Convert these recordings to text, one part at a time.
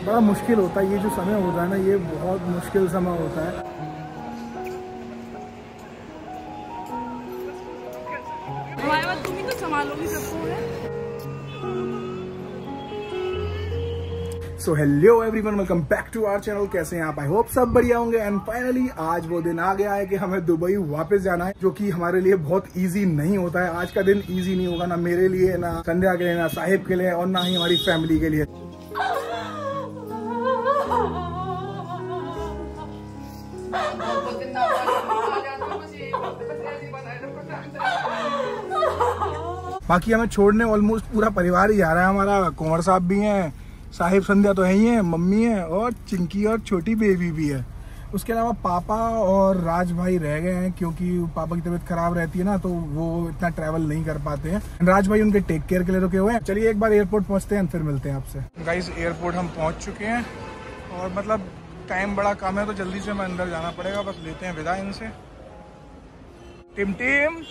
बड़ा मुश्किल होता है। ये जो समय होता है ना, ये बहुत मुश्किल समय होता है। हमारे बाद तुम ही तो संभालोगी सबको है। So hello everyone, welcome back to our channel. कैसे हैं आप? आई होप सब बढ़िया होंगे। एंड फाइनली आज वो दिन आ गया है कि हमें दुबई वापस जाना है, जो कि हमारे लिए बहुत इजी नहीं होता है। आज का दिन इजी नहीं होगा, ना मेरे लिए, ना संध्या के लिए, ना साहिब के लिए, और ना ही हमारी फैमिली के लिए। बाकी हमें छोड़ने ऑलमोस्ट पूरा परिवार ही जा रहा है हमारा। कुंवर साहब भी हैं, साहिब संध्या तो है ही है, मम्मी है, और चिंकी और छोटी बेबी भी है। उसके अलावा पापा और राज भाई रह गए हैं, क्योंकि पापा की तबीयत खराब रहती है ना, तो वो इतना ट्रैवल नहीं कर पाते हैं। राज भाई उनके टेक केयर के लिए रुके हुए हैं। चलिए एक बार एयरपोर्ट पहुंचते हैं, फिर मिलते हैं आपसे। गाइस एयरपोर्ट हम पहुंच चुके हैं, और मतलब टाइम बड़ा कम है, तो जल्दी से हमें अंदर जाना पड़ेगा। बस लेते हैं विदा इनसे। टिम टिम,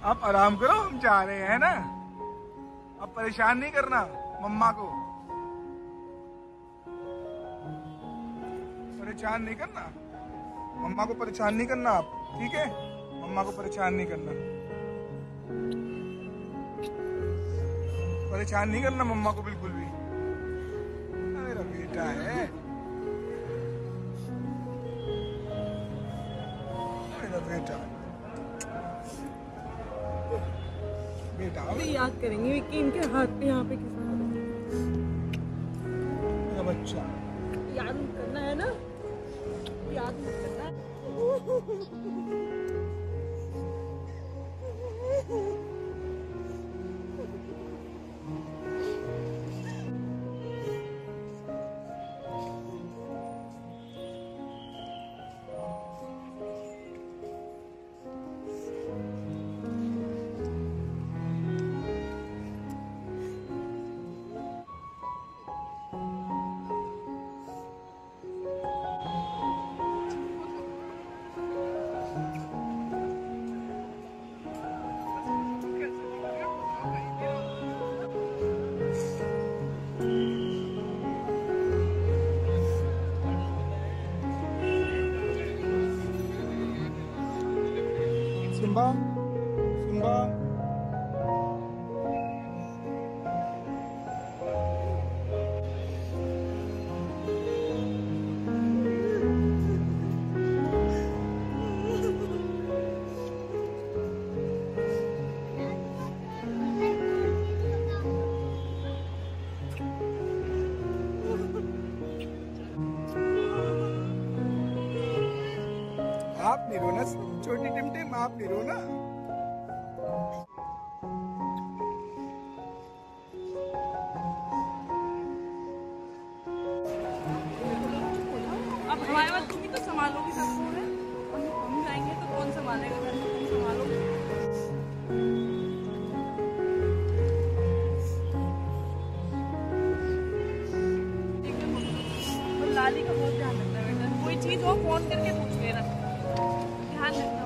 आप आराम करो, हम जा रहे हैं ना। अब परेशान नहीं करना मम्मा को, परेशान नहीं करना मम्मा को, परेशान नहीं करना आप, ठीक है? मम्मा को परेशान नहीं करना, परेशान नहीं करना मम्मा को बिल्कुल भी। मेरा बेटा है, मेरा बेटा बेटा अभी याद करेंगे कि इनके हाथ पे यहाँ पे किसी मेरा बच्चा। याद करना है ना, याद करना है। सिम्बा, सिम्बा, आप नहीं रोना छोटी टिमटिम, आप नहीं रोना। अब हमारे बाद तुम ही तो संभालोगी सबको है। हम जाएंगे तो कौन संभालेगा घर को? तुम संभालोगी। और लाली का बहुत ध्यान रखना है बेटा, कोई चीज हो फोन करके पूछ लेना, ध्यान रखना।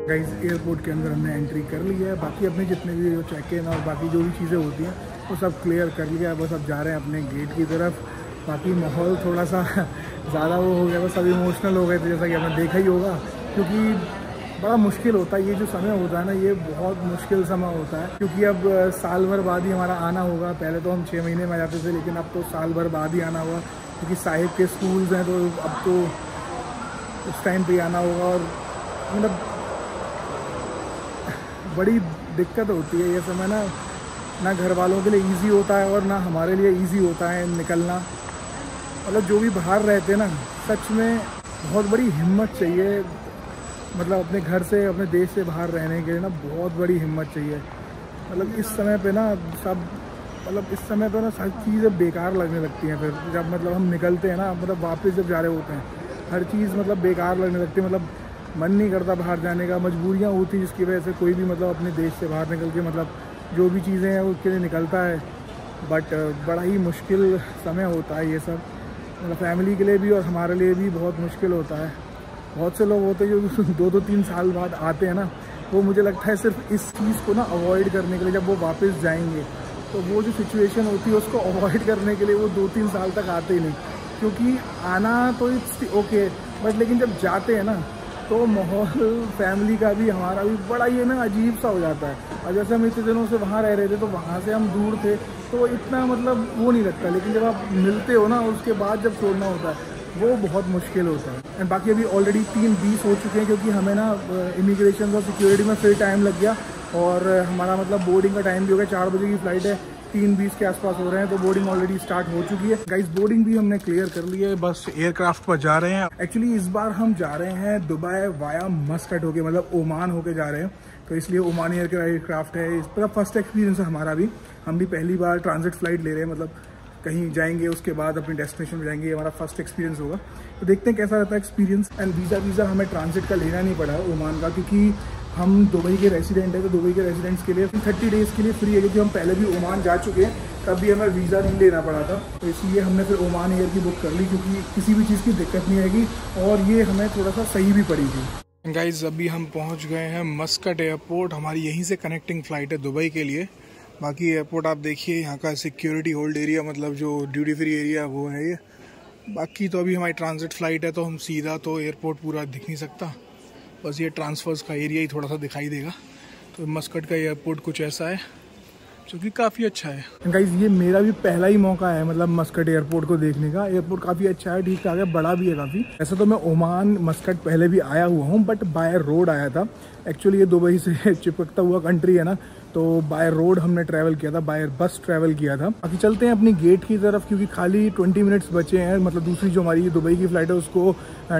गाइस एयरपोर्ट के अंदर हमने एंट्री कर ली है। बाकी अपने जितने भी जो चेक इन और बाकी जो भी चीज़ें होती हैं वो सब क्लियर कर लिया है। बस अब जा रहे हैं अपने गेट की तरफ। बाकी माहौल थोड़ा सा ज़्यादा वो हो गया, बस अब इमोशनल हो गए थे, जैसा कि आपने देखा ही होगा, क्योंकि बड़ा मुश्किल होता है। ये जो समय होता है ना, ये बहुत मुश्किल समय होता है, क्योंकि अब साल भर बाद ही हमारा आना होगा। पहले तो हम 6 महीने में आ जाते थे, लेकिन अब तो साल भर बाद ही आना होगा, क्योंकि साहिब के स्कूल्स हैं, तो अब तो उस टाइम पे आना होगा। और मतलब बड़ी दिक्कत होती है ये समय ना घर वालों के लिए इजी होता है और ना हमारे लिए इजी होता है निकलना। मतलब जो भी बाहर रहते हैं ना, सच में बहुत बड़ी हिम्मत चाहिए। मतलब अपने घर से, अपने देश से बाहर रहने के लिए ना बहुत बड़ी हिम्मत चाहिए। मतलब इस समय पे ना इस समय पे ना सारी चीज़ें बेकार लगने लगती हैं। फिर जब मतलब हम निकलते हैं ना, मतलब वापस जब जा रहे होते हैं, हर चीज़ मतलब बेकार लगने लगती है। मतलब मन नहीं करता बाहर जाने का, मजबूरियाँ होती हैं जिसकी वजह से कोई भी मतलब अपने देश से बाहर निकल के मतलब जो भी चीज़ें हैं उसके लिए निकलता है। बट बड़ा ही मुश्किल समय होता है ये सब, मतलब फैमिली के लिए भी और हमारे लिए भी बहुत मुश्किल होता है। बहुत से लोग होते हैं जो 2-3 साल बाद आते हैं ना, वो मुझे लगता है सिर्फ इस चीज़ को ना अवॉइड करने के लिए, जब वो वापस जाएंगे तो वो जो सिचुएशन होती है उसको अवॉइड करने के लिए वो 2-3 साल तक आते ही नहीं। क्योंकि आना तो इट्स ओके, बट लेकिन जब जाते हैं ना तो माहौल फैमिली का भी, हमारा भी बड़ा ये ना अजीब सा हो जाता है। और जैसे हम इतने दिनों से वहाँ रह रहे थे, तो वहाँ से हम दूर थे, तो इतना मतलब वो नहीं लगता। लेकिन जब आप मिलते हो ना, उसके बाद जब छोड़ना होता है, वो बहुत मुश्किल होता है। एंड बाकी अभी ऑलरेडी 3:20 हो चुके हैं, क्योंकि हमें ना इमिग्रेशन और सिक्योरिटी में फिर टाइम लग गया। और हमारा मतलब बोर्डिंग का टाइम भी हो गया, 4 बजे की फ़्लाइट है, 3:20 के आसपास हो रहे हैं, तो बोर्डिंग ऑलरेडी स्टार्ट हो चुकी है। गाइस बोर्डिंग भी हमने क्लियर कर ली है, बस एयरक्राफ्ट पर जा रहे हैं। एक्चुअली इस बार हम जा रहे हैं दुबई वाया मस्कट होके, मतलब ओमान होके जा रहे हैं, तो इसलिए ओमान एयरक्राफ्ट है। इस पर फर्स्ट एक्सपीरियंस है हमारा भी, हम भी पहली बार ट्रांजिट फ्लाइट ले रहे हैं। मतलब कहीं जाएंगे उसके बाद अपनी डेस्टिनेशन में जाएंगे, ये हमारा फर्स्ट एक्सपीरियंस होगा, तो देखते हैं कैसा रहता है एक्सपीरियंस। एंड वीज़ा हमें ट्रांजिट का लेना नहीं पड़ा ओमान का, क्योंकि हम दुबई के रेसिडेंट हैं, तो दुबई के रेसिडेंट्स के लिए 30 डेज़ के लिए फ्री है, क्योंकि हम पहले भी ओमान जा चुके हैं, तब भी हमें वीज़ा नहीं लेना पड़ा था। तो इसलिए हमने फिर ओमान एयर की बुक कर ली, क्योंकि किसी भी चीज़ की दिक्कत नहीं आएगी, और ये हमें थोड़ा सा सही भी पड़ेगी। गाइस अभी हम पहुंच गए हैं मस्कट एयरपोर्ट, हमारी यहीं से कनेक्टिंग फ़्लाइट है दुबई के लिए। बाकी एयरपोर्ट आप देखिए, यहाँ का सिक्योरिटी होल्ड एरिया, मतलब जो ड्यूटी फ्री एरिया वो है ये। बाकी तो अभी हमारी ट्रांजिट फ़्लाइट है, तो हम सीधा तो एयरपोर्ट पूरा दिख नहीं सकता, बस ये ट्रांसफ़र्स का एरिया ही थोड़ा सा दिखाई देगा। तो मस्कट का एयरपोर्ट कुछ ऐसा है, जो कि काफ़ी अच्छा है। गाइस ये मेरा भी पहला ही मौका है मतलब मस्कट एयरपोर्ट को देखने का। एयरपोर्ट काफ़ी अच्छा है, ठीक ठाक है, बड़ा भी है काफ़ी। ऐसा तो मैं ओमान मस्कट पहले भी आया हुआ हूँ, बट बाय रोड आया था। एक्चुअली ये दुबई से चिपकता हुआ कंट्री है ना, तो बाय रोड हमने ट्रैवल किया था, बाय बस ट्रैवल किया था। बाकी चलते हैं अपनी गेट की तरफ, क्योंकि खाली 20 मिनट्स बचे हैं। मतलब दूसरी जो हमारी दुबई की फ़्लाइट है, उसको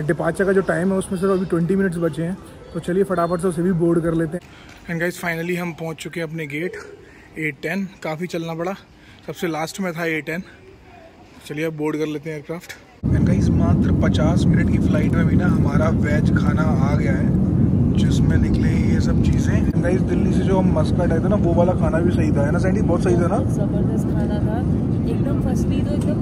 डिपार्चर का जो टाइम है उसमें सिर्फ अभी 20 मिनट्स बचे हैं, तो चलिए फटाफट से उसे भी बोर्ड कर लेते हैं। एंड गाइस फाइनली हम पहुंच चुके हैं अपने गेट 810। काफ़ी चलना पड़ा, सबसे लास्ट में था 810। चलिए अब बोर्ड कर लेते हैं एयरक्राफ्ट। एंड गाइस मात्र 50 मिनट की फ़्लाइट में भी ना हमारा वेज खाना आ गया है, जिसमें निकले ये सब चीज़ें। गाइस दिल्ली से जो हम मस्कट आए थे ना, वो वाला खाना भी सही था, है ना सैंडी? बहुत सही था ना, जबरदस्त खाना था एकदम। फर्स्टली तो एकदम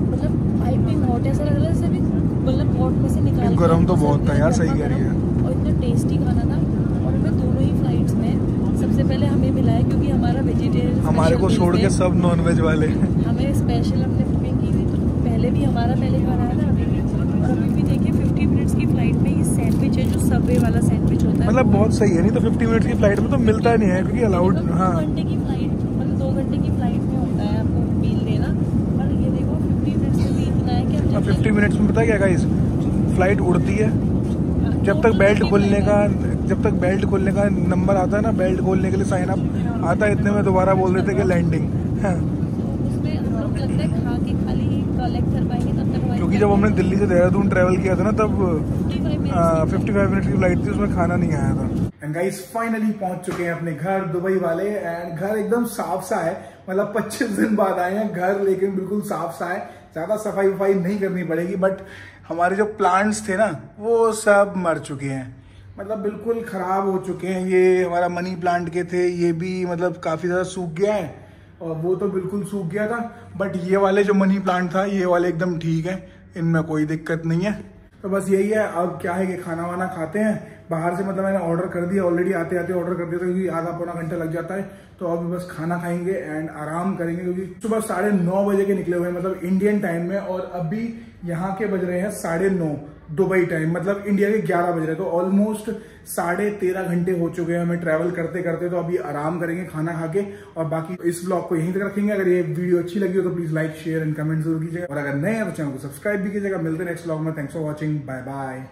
मतलब पाइपिंग हॉट, ऐसा लग रहा है जैसे मतलब पॉट में से निकाल के। गर्म तो बहुत था यार, सही कह रही है। और इतना टेस्टी खाना था। और हमें दोनों ही फ्लाइट्स में सबसे पहले हमें मिला है, क्योंकि हमारा वेजिटेरियन, हमारे को छोड़ के सब नॉन वेज वाले। हमें स्पेशल हमने बुकिंग की थी, तो पहले भी हमारा पहले खाना आया था, अभी भी। और अभी भी देखिए 50 मिनट्स की फ्लाइट में ये सैंडविच है, जो सबवे वाला सैंडविच होता है, मतलब बहुत सही है। नहीं तो 50 मिनट्स की फ्लाइट में तो मिलता नहीं है, क्योंकि अलाउड। हाँ 2 घंटे की फ्लाइट, मतलब 2 घंटे की फ्लाइट में होता है आपको मील देना, पर ये देखो 50 मिनट्स में भी इतना है कि 50 मिनट्स में पता है क्या गाइस, फ्लाइट उड़ती है, जब तक बेल्ट खोलने का नंबर आता है ना, बेल्ट खोलने के लिए साइन अप आता है, इतने में दोबारा बोल देते कि लैंडिंग। उसमें हम लोग लगता है खा के खाली कलेक्ट कर पाएंगे तब तक। क्योंकि जब हमने दिल्ली से देहरादून ट्रैवल किया था ना, तब 55 मिनट की फ्लाइट थी, उसमें खाना नहीं आया था। एंड गाइस फाइनली पहुंच चुके हैं अपने घर दुबई वाले। एंड घर एकदम साफ सा है, मतलब 25 दिन बाद आए हैं घर, लेकिन बिल्कुल साफ सा है, ज्यादा सफाई वफाई नहीं करनी पड़ेगी। बट हमारे जो प्लांट्स थे ना, वो सब मर चुके हैं, मतलब बिल्कुल खराब हो चुके हैं। ये हमारा मनी प्लांट के थे, ये भी मतलब काफी ज्यादा सूख गया है, और वो तो बिल्कुल सूख गया था। बट ये वाले जो मनी प्लांट था, ये वाले एकदम ठीक है, इनमें कोई दिक्कत नहीं है। तो बस यही है, अब क्या है कि खाना वाना खाते हैं बाहर से। मतलब मैंने ऑर्डर कर दिया ऑलरेडी, आते आते ऑर्डर कर दिया था, क्योंकि आधा पौना घंटा लग जाता है। तो अभी बस खाना खाएंगे एंड आराम करेंगे, क्योंकि सुबह 9:30 बजे के निकले हुए हैं, मतलब इंडियन टाइम में, और अभी यहाँ के बज रहे हैं 9:30। दुबई टाइम, मतलब इंडिया के 11 बज रहे, तो ऑलमोस्ट 13.5 घंटे हो चुके हैं हमें ट्रैवल करते करते। तो अभी आराम करेंगे खाना खा के, और बाकी इस व्लॉग को यहीं तक रखेंगे। अगर ये वीडियो अच्छी लगी हो तो please like share and comment जरूर कीजिएगा, और अगर नए हैं तो चैनल को सब्सक्राइब भी कीजिएगा। मिलते हैं नेक्स्ट व्लॉग में। Thanks for watching, bye bye.